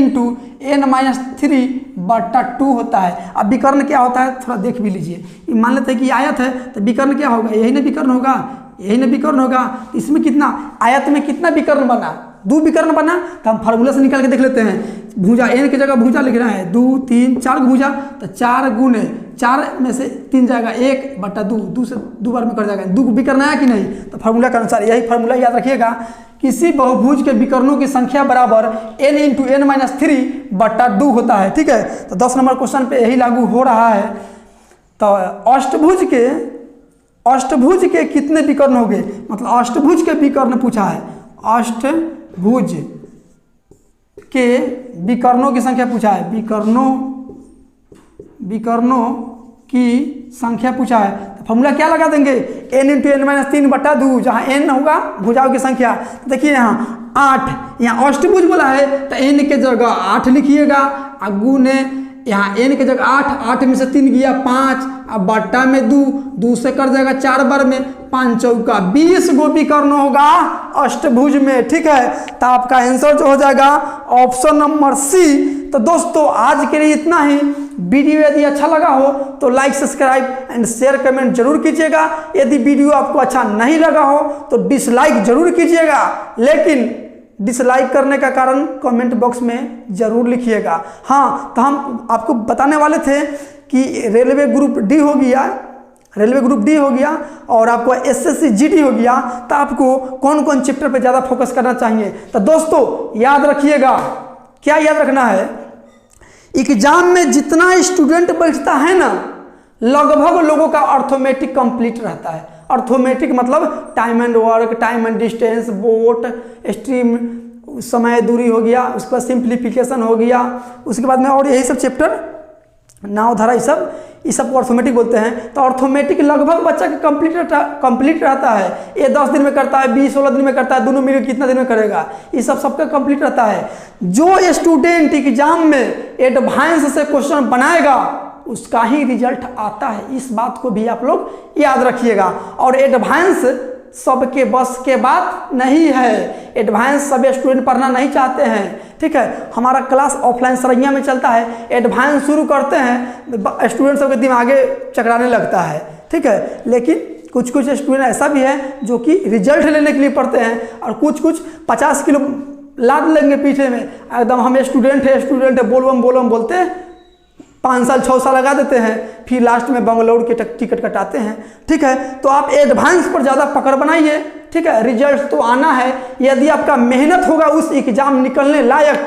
n-3/2 होता है। अब विकर्ण क्या होता है थोड़ा देख भी लीजिए। मान लेते हैं कि आयत है तो विकर्ण क्या होगा, यही ना विकर्ण होगा, यही ना विकर्ण होगा। इसमें कितना, आयत में कितना विकर्ण बना, 2 विकर्ण बना। तो हम फार्मूला से निकाल के देख लेते हैं। भुजा n की जगह भुजा लिख रहा है 2 3 4 भुजा, तो 4 गुने 4 में से 3 जाएगा 1/2, 2 से 2 बार में कर जाएगा। 2 विकर्ण आया कि नहीं, तो फार्मूला के अनुसार यही फार्मूला याद रखिएगा। किसी बहुभुज के विकर्णों की संख्या बराबर n × n-3/2 होता है, ठीक है। तो 10 नंबर क्वेश्चन पे यही लागू हो रहा है। तो अष्टभुज के कितने विकर्ण हो गए, मतलब अष्टभुज के विकर्ण पूछा है। अष्टभुज के विकर्णों की संख्या पूछा है, विकर्णों की संख्या पूछा है, तो फॉर्मूला क्या लगा देंगे, n इंटू एन माइनस 3/2, जहाँ n होगा भुजाओं की संख्या। तो देखिए यहाँ 8, यहाँ अष्टभुज बोला है तो n के जगह 8 लिखिएगा, गुने यहाँ n के जगह 8, 8 में से 3 गया 5, अब बट्टा में 2 से कर जाएगा 4 बार में, 5 चौका 20 गो विकर्ण होगा अष्टभुज में। ठीक है, तो आपका आंसर जो हो जाएगा ऑप्शन नंबर सी। तो दोस्तों आज के लिए इतना ही। वीडियो यदि अच्छा लगा हो तो like, subscribe and share, comment जरूर कीजिएगा। यदि वीडियो आपको अच्छा नहीं लगा हो तो डिसलाइक जरूर कीजिएगा, लेकिन डिसलाइक करने का कारण कमेंट बॉक्स में जरूर लिखिएगा। हाँ, तो हम आपको बताने वाले थे कि रेलवे ग्रुप डी हो गया और आपको एसएससी जीडी हो गया, तो आपको कौन कौन चैप्टर पे ज़्यादा फोकस करना चाहिए। तो दोस्तों याद रखिएगा, क्या याद रखना है, एग्जाम में जितना स्टूडेंट बैठता है ना, लगभग लोगों का अर्थमेटिक कंप्लीट रहता है। अर्थमेटिक मतलब time and work, time and distance, boat, stream, समय दूरी हो गया, उसके बाद सिंप्लीफिकेशन हो गया, उसके बाद में और यही सब चैप्टर, नाव धारा, ये सब को अर्थमेटिक बोलते हैं। तो अर्थमेटिक लगभग बच्चा का कंप्लीट रहता है। ये 10 दिन में करता है, 20-16 दिन में करता है, दोनों मिलकर कितना दिन में करेगा, ये सब सबका कंप्लीट रहता है। जो स्टूडेंट एग्जाम में एडवांस से क्वेश्चन बनाएगा उसका ही रिजल्ट आता है, इस बात को भी आप लोग याद रखिएगा। और एडवांस सबके बस के बात नहीं है, एडवांस सब स्टूडेंट पढ़ना नहीं चाहते हैं। ठीक है, हमारा क्लास ऑफलाइन सरैया में चलता है, एडवांस शुरू करते हैं, स्टूडेंट सबके दिमागे चकराने लगता है। ठीक है, लेकिन कुछ स्टूडेंट ऐसा भी है जो कि रिजल्ट लेने के लिए पढ़ते हैं, और कुछ 50 किलो लाद लेंगे पीछे में, एकदम हम स्टूडेंट है बोलबम बोलते 5 साल 6 साल लगा देते हैं, फिर लास्ट में बंगलौर के टिकट कटाते हैं। ठीक है, तो आप एडवांस पर ज़्यादा पकड़ बनाइए। ठीक है, रिजल्ट तो आना है, यदि आपका मेहनत होगा उस एग्जाम निकलने लायक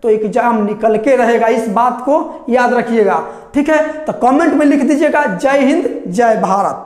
तो एग्जाम निकल के रहेगा, इस बात को याद रखिएगा। ठीक है, तो कमेंट में लिख दीजिएगा जय हिंद जय भारत।